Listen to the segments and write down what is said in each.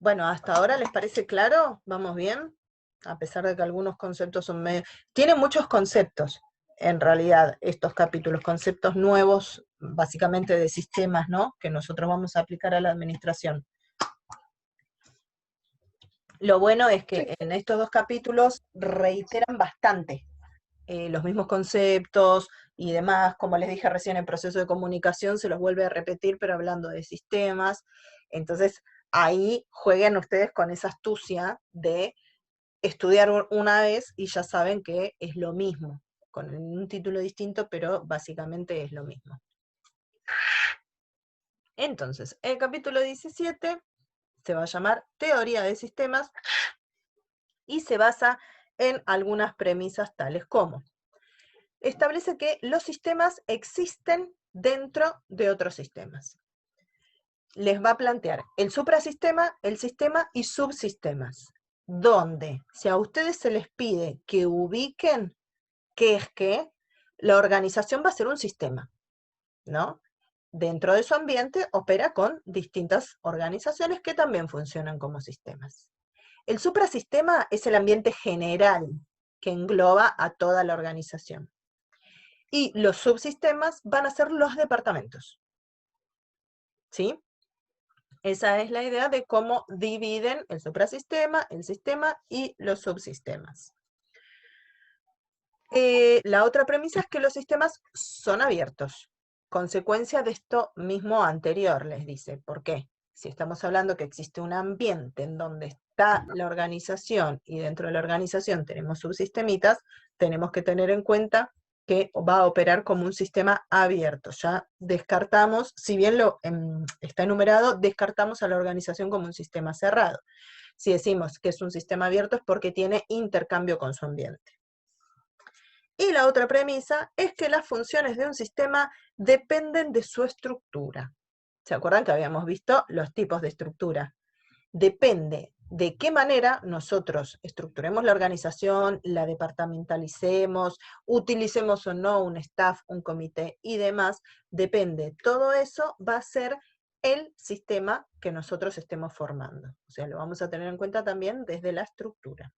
Bueno, ¿hasta ahora les parece claro? ¿Vamos bien? A pesar de que algunos conceptos son medio... Tienen muchos conceptos, en realidad, estos capítulos, conceptos nuevos, básicamente de sistemas, ¿no? Que nosotros vamos a aplicar a la administración. Lo bueno es que en estos dos capítulos reiteran bastante los mismos conceptos y demás, como les dije recién, en proceso de comunicación se los vuelve a repetir, pero hablando de sistemas. Entonces, ahí jueguen ustedes con esa astucia de estudiar una vez y ya saben que es lo mismo, con un título distinto, pero básicamente es lo mismo. Entonces, el capítulo 17 se va a llamar Teoría de Sistemas y se basa en algunas premisas tales como: establece que los sistemas existen dentro de otros sistemas. Les va a plantear el suprasistema, el sistema y subsistemas, donde si a ustedes se les pide que ubiquen qué es qué, la organización va a ser un sistema, ¿no? Dentro de su ambiente opera con distintas organizaciones que también funcionan como sistemas. El suprasistema es el ambiente general que engloba a toda la organización. Y los subsistemas van a ser los departamentos. ¿Sí? Esa es la idea de cómo dividen el suprasistema, el sistema y los subsistemas. La otra premisa es que los sistemas son abiertos. Consecuencia de esto mismo anterior, les dice. ¿Por qué? Si estamos hablando que existe un ambiente en donde está la organización y dentro de la organización tenemos subsistemitas, tenemos que tener en cuenta que va a operar como un sistema abierto. Ya descartamos, si bien está enumerado, descartamos a la organización como un sistema cerrado. Si decimos que es un sistema abierto es porque tiene intercambio con su ambiente. Y la otra premisa es que las funciones de un sistema dependen de su estructura. ¿Se acuerdan que habíamos visto los tipos de estructura? Depende de qué manera nosotros estructuremos la organización, la departamentalicemos, utilicemos o no un staff, un comité y demás, depende. Todo eso va a ser el sistema que nosotros estemos formando. O sea, lo vamos a tener en cuenta también desde la estructura.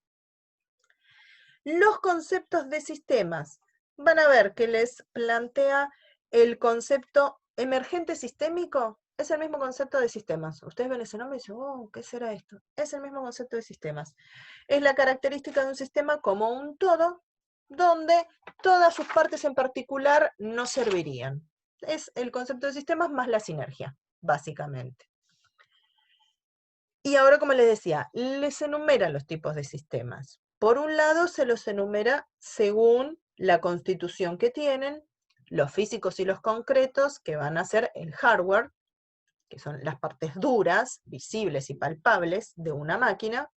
Los conceptos de sistemas. Van a ver que les plantea el concepto emergente sistémico. Es el mismo concepto de sistemas. Ustedes ven ese nombre y dicen, oh, ¿qué será esto? Es el mismo concepto de sistemas. Es la característica de un sistema como un todo, donde todas sus partes en particular no servirían. Es el concepto de sistemas más la sinergia, básicamente. Y ahora, como les decía, les enumeran los tipos de sistemas. Por un lado, se los enumera según la constitución que tienen, los físicos y los concretos, que van a ser el hardware, que son las partes duras, visibles y palpables de una máquina,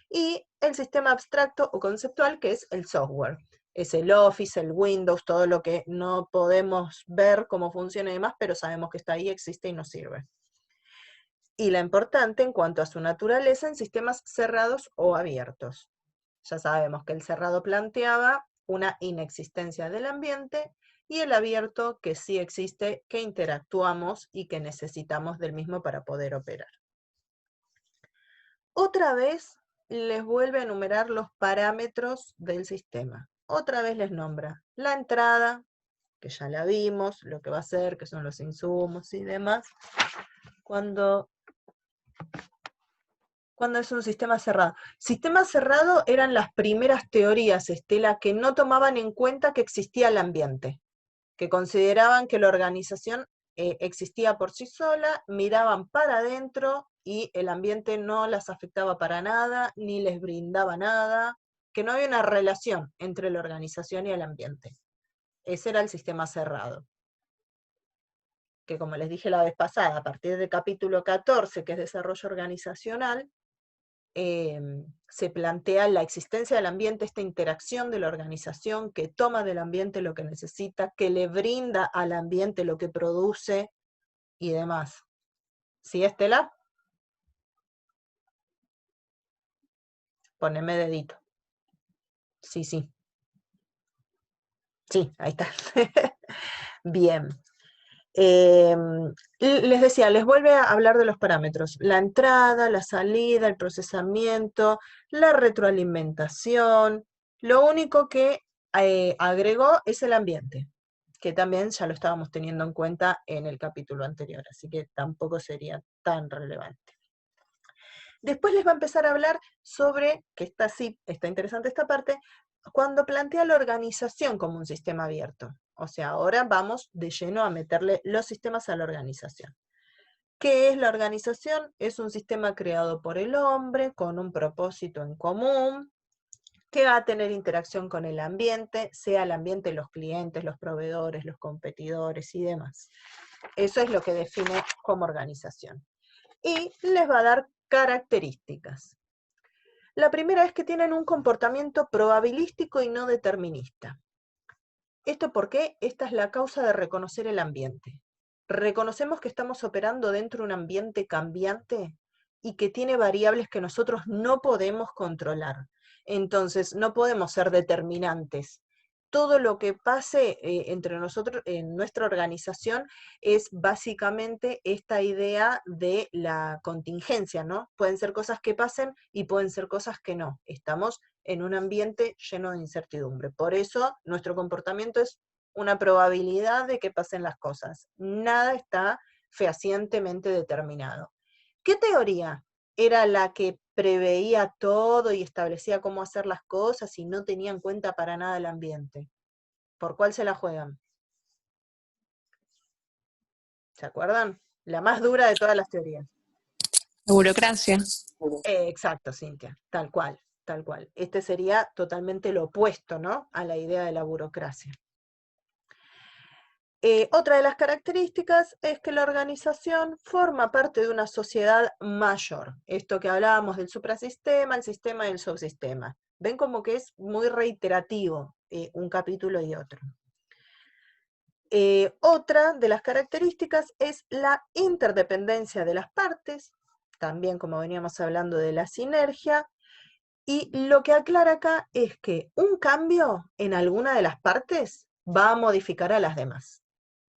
y el sistema abstracto o conceptual, que es el software. Es el Office, el Windows, todo lo que no podemos ver cómo funciona y demás, pero sabemos que está ahí, existe y nos sirve. Y la importante en cuanto a su naturaleza en sistemas cerrados o abiertos. Ya sabemos que el cerrado planteaba una inexistencia del ambiente y el abierto que sí existe, que interactuamos y que necesitamos del mismo para poder operar. Otra vez les vuelve a enumerar los parámetros del sistema. Otra vez les nombra la entrada, que ya la vimos, lo que va a hacer, que son los insumos y demás. Cuando es un sistema cerrado. Sistema cerrado eran las primeras teorías, Estela, que no tomaban en cuenta que existía el ambiente, que consideraban que la organización existía por sí sola, miraban para adentro y el ambiente no las afectaba para nada, ni les brindaba nada, que no había una relación entre la organización y el ambiente. Ese era el sistema cerrado. Que como les dije la vez pasada, a partir del capítulo 14, que es desarrollo organizacional, se plantea la existencia del ambiente, esta interacción de la organización que toma del ambiente lo que necesita, que le brinda al ambiente lo que produce y demás. ¿Sí, Estela? Poneme dedito. Sí, sí. Sí, ahí está. Bien. Eh, Les decía, les vuelve a hablar de los parámetros, la entrada, la salida, el procesamiento, la retroalimentación. Lo único que agregó es el ambiente, que también ya lo estábamos teniendo en cuenta en el capítulo anterior, así que tampoco sería tan relevante. Después les va a empezar a hablar sobre, que está sí, está interesante esta parte, cuando plantea la organización como un sistema abierto. O sea, ahora vamos de lleno a meterle los sistemas a la organización. ¿Qué es la organización? Es un sistema creado por el hombre con un propósito en común, que va a tener interacción con el ambiente, sea el ambiente los clientes, los proveedores, los competidores y demás. Eso es lo que define como organización. Y les va a dar características. La primera es que tienen un comportamiento probabilístico y no determinista. ¿Esto por qué? Esta es la causa de reconocer el ambiente. Reconocemos que estamos operando dentro de un ambiente cambiante y que tiene variables que nosotros no podemos controlar. Entonces, no podemos ser determinantes. Todo lo que pase entre nosotros, en nuestra organización, es básicamente esta idea de la contingencia, ¿no? Pueden ser cosas que pasen y pueden ser cosas que no. Estamos en un ambiente lleno de incertidumbre. Por eso, nuestro comportamiento es una probabilidad de que pasen las cosas. Nada está fehacientemente determinado. ¿Qué teoría era la que preveía todo y establecía cómo hacer las cosas y no tenía en cuenta para nada el ambiente? ¿Por cuál se la juegan? ¿Se acuerdan? La más dura de todas las teorías. La burocracia. Exacto, Cintia, tal cual, tal cual. Este sería totalmente lo opuesto, ¿no? A la idea de la burocracia. Otra de las características es que la organización forma parte de una sociedad mayor. Esto que hablábamos del suprasistema, el sistema y el subsistema. Ven como que es muy reiterativo un capítulo y otro. Otra de las características es la interdependencia de las partes, también como veníamos hablando de la sinergia, y lo que aclara acá es que un cambio en alguna de las partes va a modificar a las demás.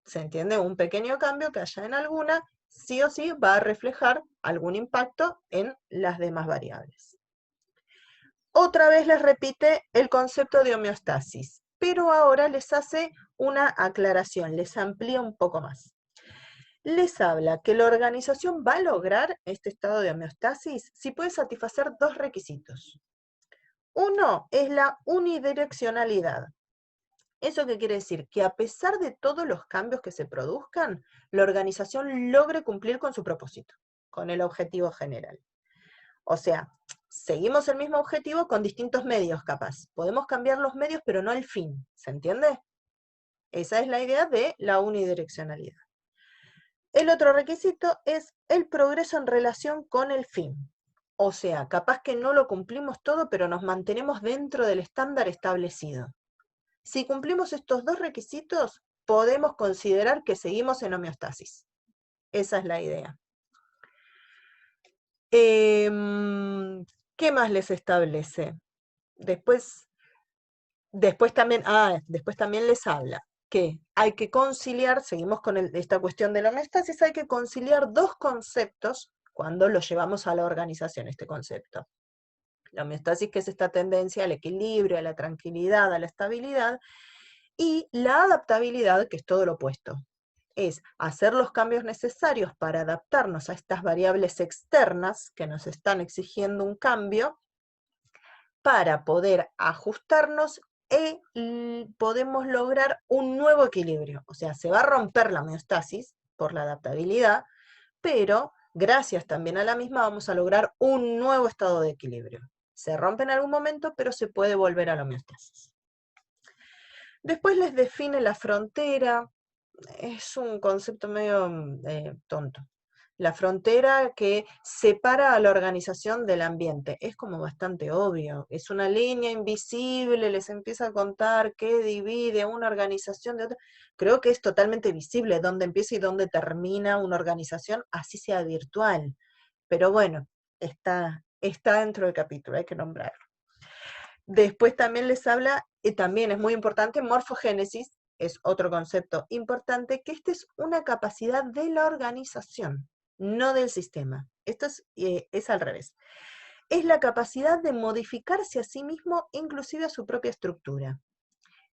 ¿Se entiende? Un pequeño cambio que haya en alguna, sí o sí va a reflejar algún impacto en las demás variables. Otra vez les repite el concepto de homeostasis, pero ahora les hace una aclaración, les amplía un poco más. Les habla que la organización va a lograr este estado de homeostasis si puede satisfacer dos requisitos. Uno es la unidireccionalidad. ¿Eso qué quiere decir? Que a pesar de todos los cambios que se produzcan, la organización logre cumplir con su propósito, con el objetivo general. O sea, seguimos el mismo objetivo con distintos medios capaz. Podemos cambiar los medios, pero no el fin. ¿Se entiende? Esa es la idea de la unidireccionalidad. El otro requisito es el progreso en relación con el fin. O sea, capaz que no lo cumplimos todo, pero nos mantenemos dentro del estándar establecido. Si cumplimos estos dos requisitos, podemos considerar que seguimos en homeostasis. Esa es la idea. ¿Qué más les establece? Después también les habla que hay que conciliar, seguimos con esta cuestión de la homeostasis, hay que conciliar dos conceptos cuando lo llevamos a la organización, este concepto. La homeostasis, que es esta tendencia al equilibrio, a la tranquilidad, a la estabilidad, y la adaptabilidad, que es todo lo opuesto. Es hacer los cambios necesarios para adaptarnos a estas variables externas que nos están exigiendo un cambio, para poder ajustarnos y podemos lograr un nuevo equilibrio. O sea, se va a romper la homeostasis por la adaptabilidad, pero gracias también a la misma vamos a lograr un nuevo estado de equilibrio. Se rompe en algún momento, pero se puede volver a la homeostasis. Después les define la frontera. Es un concepto medio tonto. La frontera que separa a la organización del ambiente. Es como bastante obvio. Es una línea invisible, les empieza a contar qué divide una organización de otra. Creo que es totalmente visible dónde empieza y dónde termina una organización, así sea virtual. Pero bueno, está dentro del capítulo, hay que nombrarlo. Después también les habla, y también es muy importante, morfogénesis, es otro concepto importante, que esta es una capacidad de la organización, no del sistema. Esto es al revés. Es la capacidad de modificarse a sí mismo, inclusive a su propia estructura.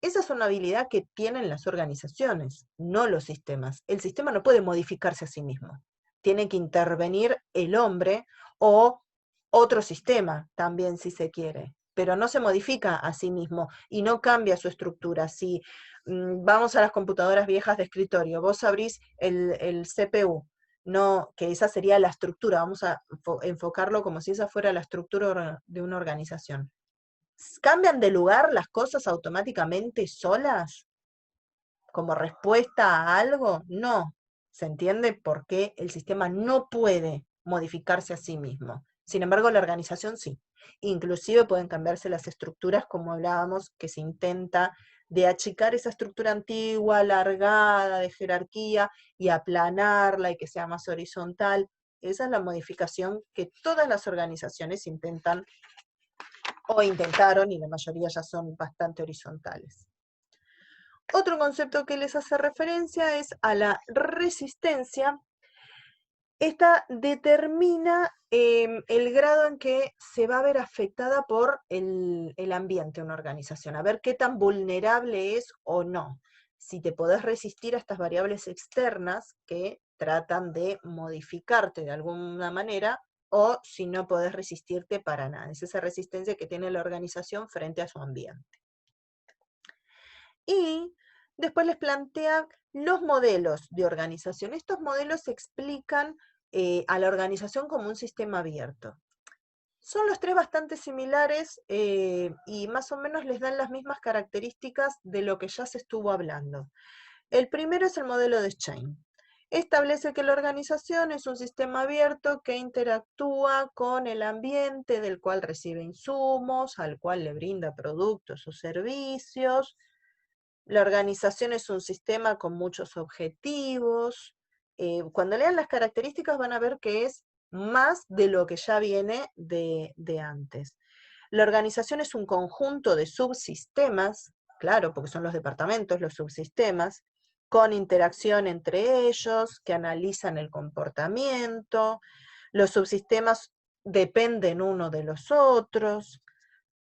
Esa es una habilidad que tienen las organizaciones, no los sistemas. El sistema no puede modificarse a sí mismo. Tiene que intervenir el hombre o otro sistema también, si se quiere. Pero no se modifica a sí mismo y no cambia su estructura. Si vamos a las computadoras viejas de escritorio, vos abrís el CPU, no, que esa sería la estructura, vamos a enfocarlo como si esa fuera la estructura de una organización. ¿Cambian de lugar las cosas automáticamente solas como respuesta a algo? No. ¿Se entiende por qué el sistema no puede modificarse a sí mismo? Sin embargo, la organización sí. Inclusive pueden cambiarse las estructuras, como hablábamos, que se intenta de achicar esa estructura antigua, alargada, de jerarquía, y aplanarla y que sea más horizontal. Esa es la modificación que todas las organizaciones intentan o intentaron, y la mayoría ya son bastante horizontales. Otro concepto que les hace referencia es a la resistencia. Esta determina el grado en que se va a ver afectada por el ambiente una organización, a ver qué tan vulnerable es o no. Si te podés resistir a estas variables externas que tratan de modificarte de alguna manera, o si no podés resistirte para nada. Es esa resistencia que tiene la organización frente a su ambiente. Y después les plantea los modelos de organización. Estos modelos explican a la organización como un sistema abierto. Son los tres bastante similares y más o menos les dan las mismas características de lo que ya se estuvo hablando. El primero es el modelo de Chain. Establece que la organización es un sistema abierto que interactúa con el ambiente del cual recibe insumos, al cual le brinda productos o servicios. La organización es un sistema con muchos objetivos. Cuando lean las características van a ver que es más de lo que ya viene de antes. La organización es un conjunto de subsistemas, claro, porque son los departamentos, los subsistemas, con interacción entre ellos, que analizan el comportamiento. Los subsistemas dependen uno de los otros.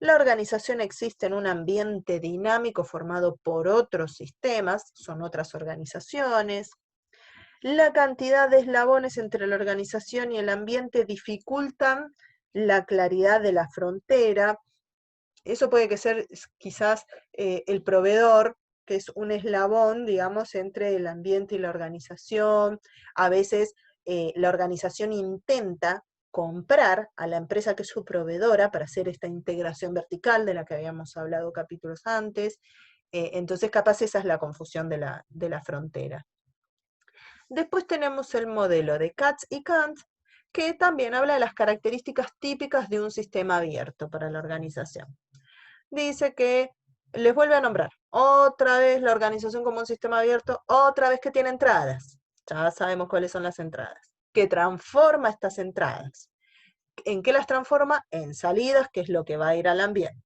La organización existe en un ambiente dinámico formado por otros sistemas, son otras organizaciones. La cantidad de eslabones entre la organización y el ambiente dificultan la claridad de la frontera. Eso puede que ser quizás el proveedor, que es un eslabón, digamos, entre el ambiente y la organización. A veces la organización intenta comprar a la empresa que es su proveedora para hacer esta integración vertical de la que habíamos hablado capítulos antes. Entonces, capaz esa es la confusión de la frontera. Después tenemos el modelo de Katz y Kant, que también habla de las características típicas de un sistema abierto para la organización. Dice que les vuelve a nombrar otra vez la organización como un sistema abierto, otra vez que tiene entradas. Ya sabemos cuáles son las entradas. Que transforma estas entradas. ¿En qué las transforma? En salidas, que es lo que va a ir al ambiente.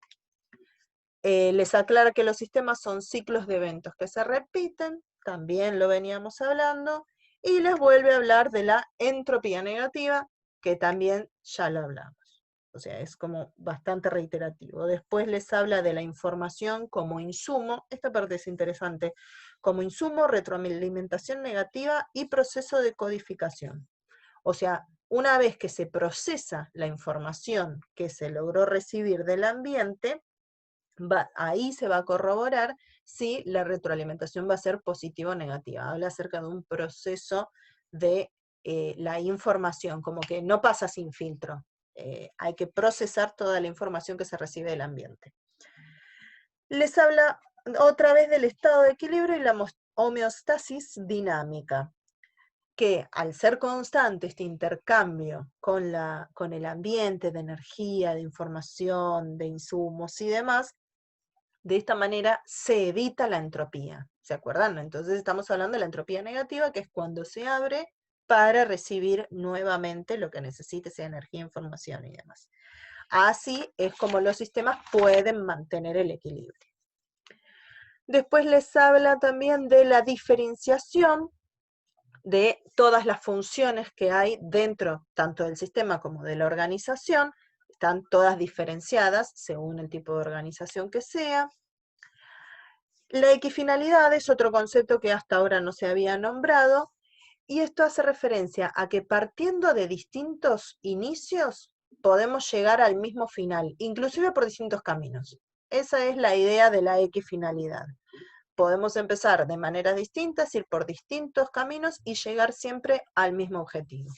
Les aclara que los sistemas son ciclos de eventos que se repiten, también lo veníamos hablando, y les vuelve a hablar de la entropía negativa, que también ya lo hablamos. O sea, es como bastante reiterativo. Después les habla de la información como insumo, esta parte es interesante, como insumo, retroalimentación negativa y proceso de codificación. O sea, una vez que se procesa la información que se logró recibir del ambiente, ahí se va a corroborar si la retroalimentación va a ser positiva o negativa. Habla acerca de un proceso de la información, como que no pasa sin filtro. Hay que procesar toda la información que se recibe del ambiente. Les habla otra vez del estado de equilibrio y la homeostasis dinámica, que al ser constante este intercambio con el ambiente de energía, de información, de insumos y demás, de esta manera se evita la entropía. ¿Se acuerdan? Entonces estamos hablando de la entropía negativa, que es cuando se abre para recibir nuevamente lo que necesite, sea energía, información y demás. Así es como los sistemas pueden mantener el equilibrio. Después les habla también de la diferenciación de todas las funciones que hay dentro tanto del sistema como de la organización. Están todas diferenciadas según el tipo de organización que sea. La equifinalidad es otro concepto que hasta ahora no se había nombrado, y esto hace referencia a que partiendo de distintos inicios podemos llegar al mismo final, inclusive por distintos caminos. Esa es la idea de la equifinalidad. Podemos empezar de maneras distintas, ir por distintos caminos y llegar siempre al mismo objetivo.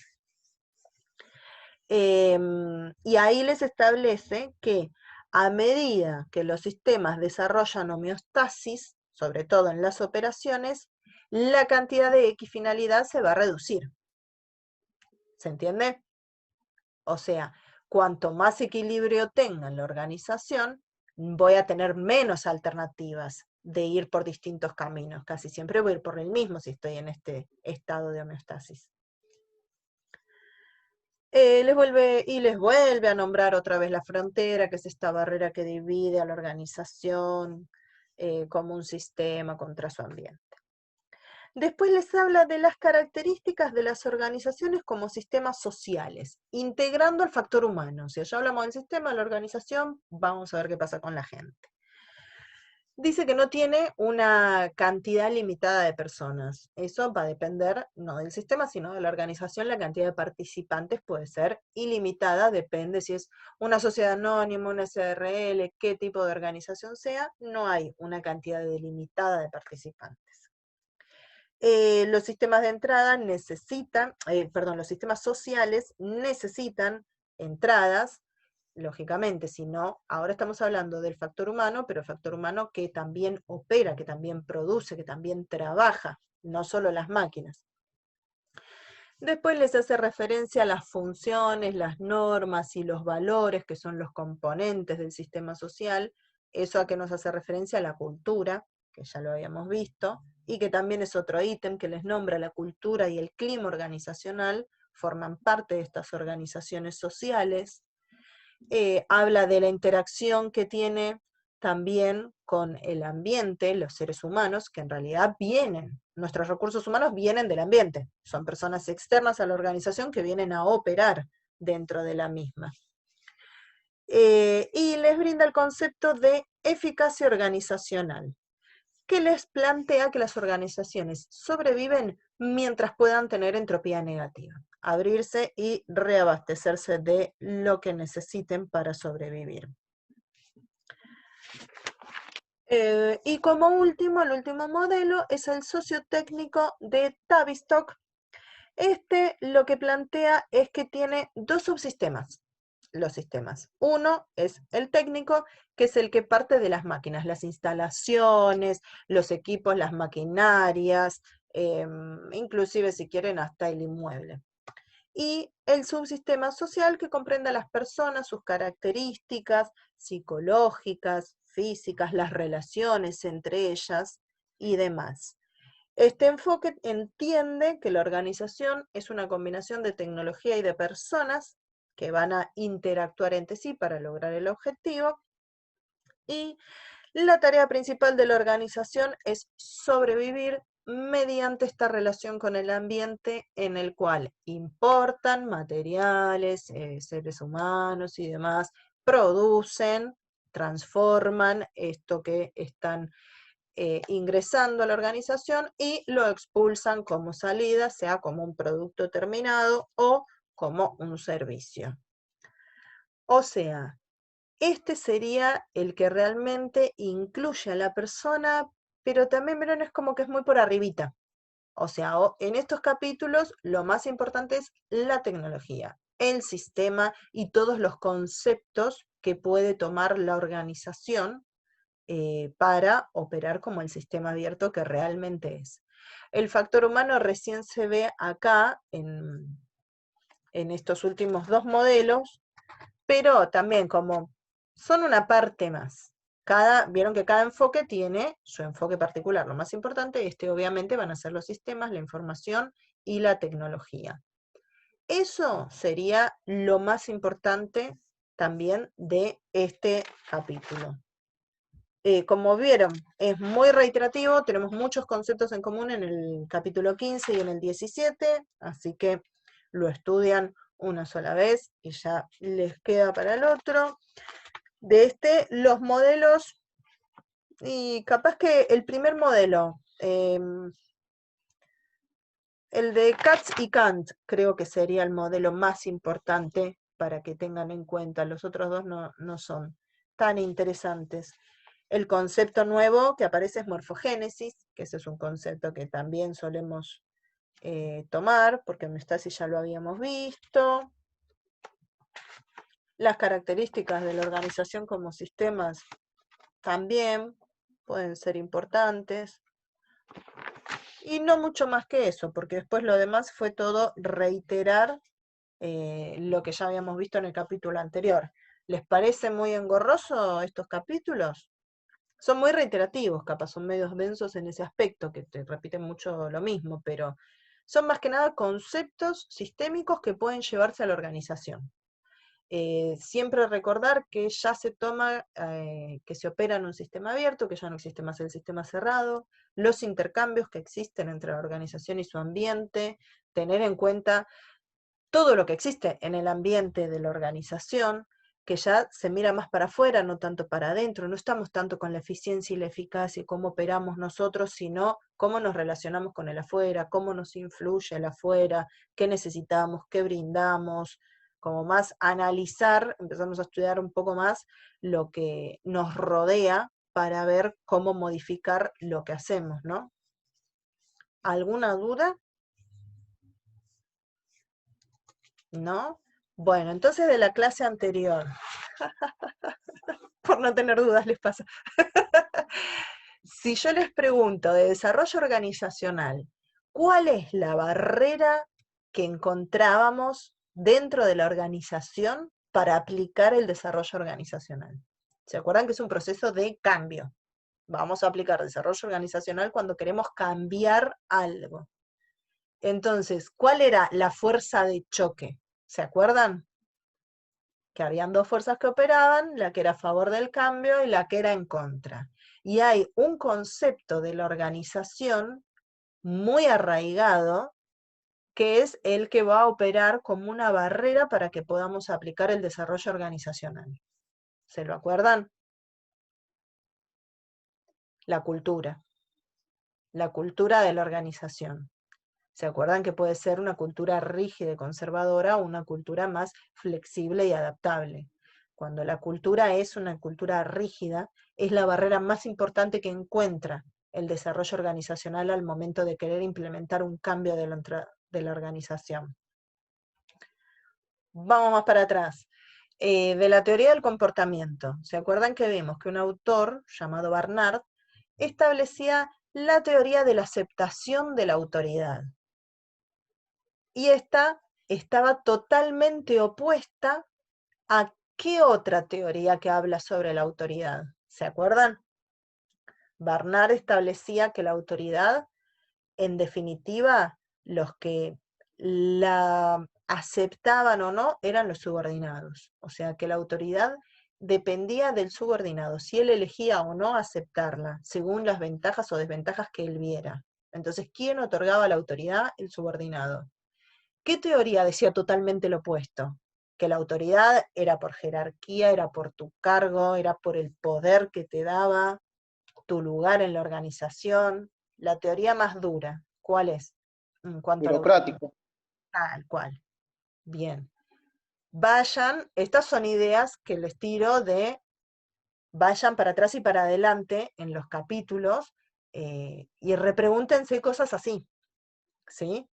Y ahí les establece que a medida que los sistemas desarrollan homeostasis, sobre todo en las operaciones, la cantidad de equifinalidad se va a reducir. ¿Se entiende? O sea, cuanto más equilibrio tenga la organización, voy a tener menos alternativas de ir por distintos caminos. Casi siempre voy a ir por el mismo si estoy en este estado de homeostasis. Les vuelve a nombrar otra vez la frontera, que es esta barrera que divide a la organización como un sistema contra su ambiente. Después les habla de las características de las organizaciones como sistemas sociales, integrando al factor humano. Si ya hablamos del sistema, de la organización, vamos a ver qué pasa con la gente. Dice que no tiene una cantidad limitada de personas. Eso va a depender no del sistema, sino de la organización. La cantidad de participantes puede ser ilimitada, depende si es una sociedad anónima, una SRL, qué tipo de organización sea, no hay una cantidad delimitada de participantes. Los sistemas de entrada necesitan, los sistemas sociales necesitan entradas, lógicamente, si no, ahora estamos hablando del factor humano, pero el factor humano que también opera, que también produce, que también trabaja, no solo las máquinas. Después les hace referencia a las funciones, las normas y los valores, que son los componentes del sistema social. Eso a que nos hace referencia a la cultura, que ya lo habíamos visto, y que también es otro ítem que les nombra. La cultura y el clima organizacional forman parte de estas organizaciones sociales. Habla de la interacción que tiene también con el ambiente, los seres humanos, que en realidad nuestros recursos humanos vienen del ambiente, son personas externas a la organización que vienen a operar dentro de la misma. Y les brinda el concepto de eficacia organizacional, que les plantea que las organizaciones sobreviven mientras puedan tener entropía negativa, abrirse y reabastecerse de lo que necesiten para sobrevivir. Y como último, el último modelo es el sociotécnico de Tavistock. Este lo que plantea es que tiene dos subsistemas, los sistemas. Uno es el técnico, que es el que parte de las máquinas, las instalaciones, los equipos, las maquinarias, inclusive si quieren hasta el inmueble. Y el subsistema social, que comprende a las personas, sus características psicológicas, físicas, las relaciones entre ellas y demás. Este enfoque entiende que la organización es una combinación de tecnología y de personas que van a interactuar entre sí para lograr el objetivo, y la tarea principal de la organización es sobrevivir mediante esta relación con el ambiente en el cual importan materiales, seres humanos y demás, producen, transforman esto que están ingresando a la organización y lo expulsan como salida, sea como un producto terminado o como un servicio. O sea, este sería el que realmente incluye a la persona, pero también verán, es como que es muy por arribita. O sea, en estos capítulos lo más importante es la tecnología, el sistema y todos los conceptos que puede tomar la organización para operar como el sistema abierto que realmente es. El factor humano recién se ve acá en estos últimos dos modelos, pero también como son una parte más. Vieron que cada enfoque tiene su enfoque particular. Lo más importante, obviamente van a ser los sistemas, la información y la tecnología. Eso sería lo más importante también de este capítulo. Como vieron, es muy reiterativo, tenemos muchos conceptos en común en el capítulo 15 y en el 17, así que lo estudian una sola vez y ya les queda para el otro. De los modelos, y capaz que el primer modelo, el de Katz y Kant, creo que sería el modelo más importante para que tengan en cuenta. Los otros dos no son tan interesantes. El concepto nuevo que aparece es morfogénesis, que ese es un concepto que también solemos tomar, porque en homeostasis ya lo habíamos visto. Las características de la organización como sistemas también pueden ser importantes. Y no mucho más que eso, porque después lo demás fue todo reiterar lo que ya habíamos visto en el capítulo anterior. ¿Les parece muy engorroso estos capítulos? Son muy reiterativos, capaz, son medios densos en ese aspecto, que te repiten mucho lo mismo, pero son más que nada conceptos sistémicos que pueden llevarse a la organización. Siempre recordar que ya se toma, que se opera en un sistema abierto, que ya no existe más el sistema cerrado, los intercambios que existen entre la organización y su ambiente, tener en cuenta todo lo que existe en el ambiente de la organización, que ya se mira más para afuera, no tanto para adentro, no estamos tanto con la eficiencia y la eficacia y cómo operamos nosotros, sino cómo nos relacionamos con el afuera, cómo nos influye el afuera, qué necesitamos, qué brindamos, como más analizar, empezamos a estudiar un poco más lo que nos rodea para ver cómo modificar lo que hacemos, ¿no? ¿Alguna duda? ¿No? Bueno, entonces de la clase anterior, por no tener dudas les pasa. Si yo les pregunto de desarrollo organizacional, ¿cuál es la barrera que encontrábamos dentro de la organización para aplicar el desarrollo organizacional? ¿Se acuerdan que es un proceso de cambio? Vamos a aplicar desarrollo organizacional cuando queremos cambiar algo. Entonces, ¿cuál era la fuerza de choque? ¿Se acuerdan? Que habían dos fuerzas que operaban, la que era a favor del cambio y la que era en contra. Y hay un concepto de la organización muy arraigado, que es el que va a operar como una barrera para que podamos aplicar el desarrollo organizacional. ¿Se lo acuerdan? La cultura de la organización. ¿Se acuerdan que puede ser una cultura rígida y conservadora o una cultura más flexible y adaptable? Cuando la cultura es una cultura rígida, es la barrera más importante que encuentra el desarrollo organizacional al momento de querer implementar un cambio de la organización. Vamos más para atrás. De la teoría del comportamiento. ¿Se acuerdan que vimos que un autor llamado Barnard establecía la teoría de la aceptación de la autoridad? Y esta estaba totalmente opuesta a qué otra teoría que habla sobre la autoridad. ¿Se acuerdan? Barnard establecía que la autoridad, en definitiva, los que la aceptaban o no eran los subordinados. O sea, que la autoridad dependía del subordinado, si él elegía o no aceptarla, según las ventajas o desventajas que él viera. Entonces, ¿quién otorgaba la autoridad? El subordinado. ¿Qué teoría decía totalmente lo opuesto? Que la autoridad era por jerarquía, era por tu cargo, era por el poder que te daba, tu lugar en la organización. La teoría más dura, ¿cuál es? En cuanto a la autoridad. Burocrático. Tal cual. Bien. Vayan, estas son ideas que les tiro de, vayan para atrás y para adelante en los capítulos y repregúntense cosas así, ¿sí?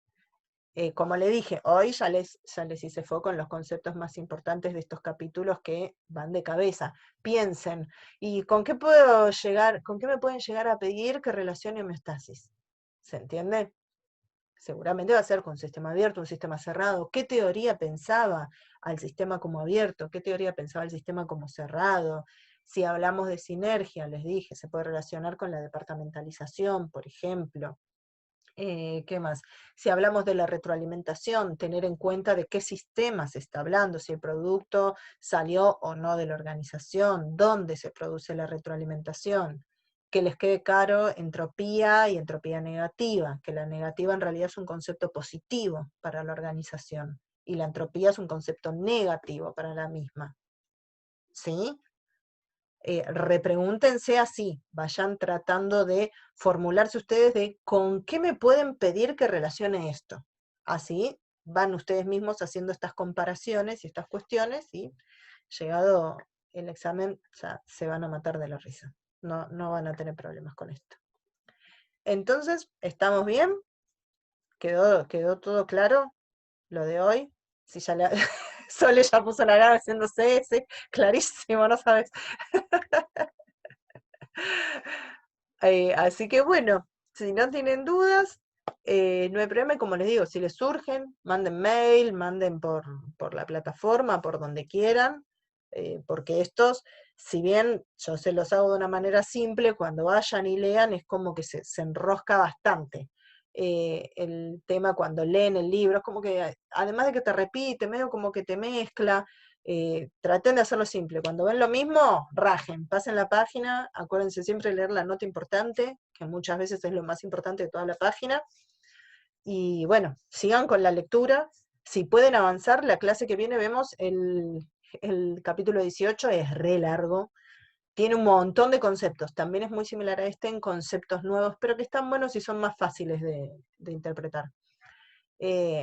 Como le dije, hoy ya les hice foco en los conceptos más importantes de estos capítulos que van de cabeza. Piensen, ¿y con qué puedo llegar, con qué me pueden llegar a pedir que relacione homeostasis? ¿Se entiende? Seguramente va a ser con un sistema abierto, un sistema cerrado. ¿Qué teoría pensaba al sistema como abierto? ¿Qué teoría pensaba el sistema como cerrado? Si hablamos de sinergia, les dije, se puede relacionar con la departamentalización, por ejemplo. ¿Qué más? Si hablamos de la retroalimentación, tener en cuenta de qué sistema se está hablando, si el producto salió o no de la organización, dónde se produce la retroalimentación, que les quede claro entropía y entropía negativa, que la negativa en realidad es un concepto positivo para la organización y la entropía es un concepto negativo para la misma. ¿Sí? Repregúntense así, vayan tratando de formularse ustedes de con qué me pueden pedir que relacione esto. Así van ustedes mismos haciendo estas comparaciones y estas cuestiones y llegado el examen ya se van a matar de la risa. No van a tener problemas con esto. Entonces, ¿estamos bien? ¿Quedó todo claro lo de hoy? Si ya Sole ya puso la cara haciéndose ese, clarísimo, no sabes. Así que bueno, si no tienen dudas, no hay problema. Y como les digo, si les surgen, manden mail, manden por la plataforma, por donde quieran, porque estos, si bien yo se los hago de una manera simple, cuando vayan y lean es como que se enrosca bastante. El tema cuando leen el libro, es como que, además de que te repite, medio como que te mezcla, traten de hacerlo simple. Cuando ven lo mismo, rajen, pasen la página, acuérdense siempre de leer la nota importante, que muchas veces es lo más importante de toda la página. Y bueno, sigan con la lectura. Si pueden avanzar, la clase que viene vemos el capítulo 18, es re largo. Tiene un montón de conceptos. También es muy similar a este en conceptos nuevos, pero que están buenos y son más fáciles de interpretar.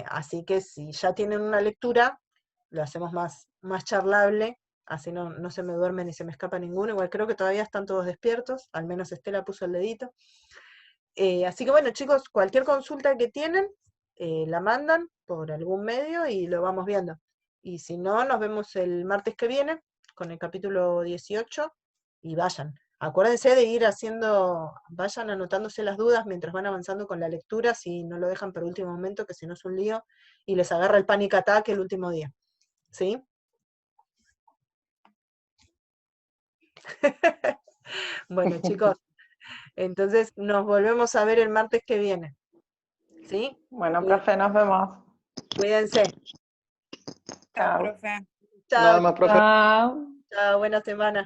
Así que si ya tienen una lectura, lo hacemos más charlable, así no se me duerme ni se me escapa ninguno. Igual creo que todavía están todos despiertos, al menos Estela puso el dedito. Así que bueno, chicos, cualquier consulta que tienen, la mandan por algún medio y lo vamos viendo. Y si no, nos vemos el martes que viene con el capítulo 18 y vayan. Acuérdense de ir vayan anotándose las dudas mientras van avanzando con la lectura, si no lo dejan para último momento, que si no es un lío, y les agarra el panic attack el último día. ¿Sí? Bueno, chicos, entonces nos volvemos a ver el martes que viene. ¿Sí? Bueno, profe, nos vemos. Cuídense. Chao, Chao. profe. Chao, Nada más, profe. Chao. chao, buena semana.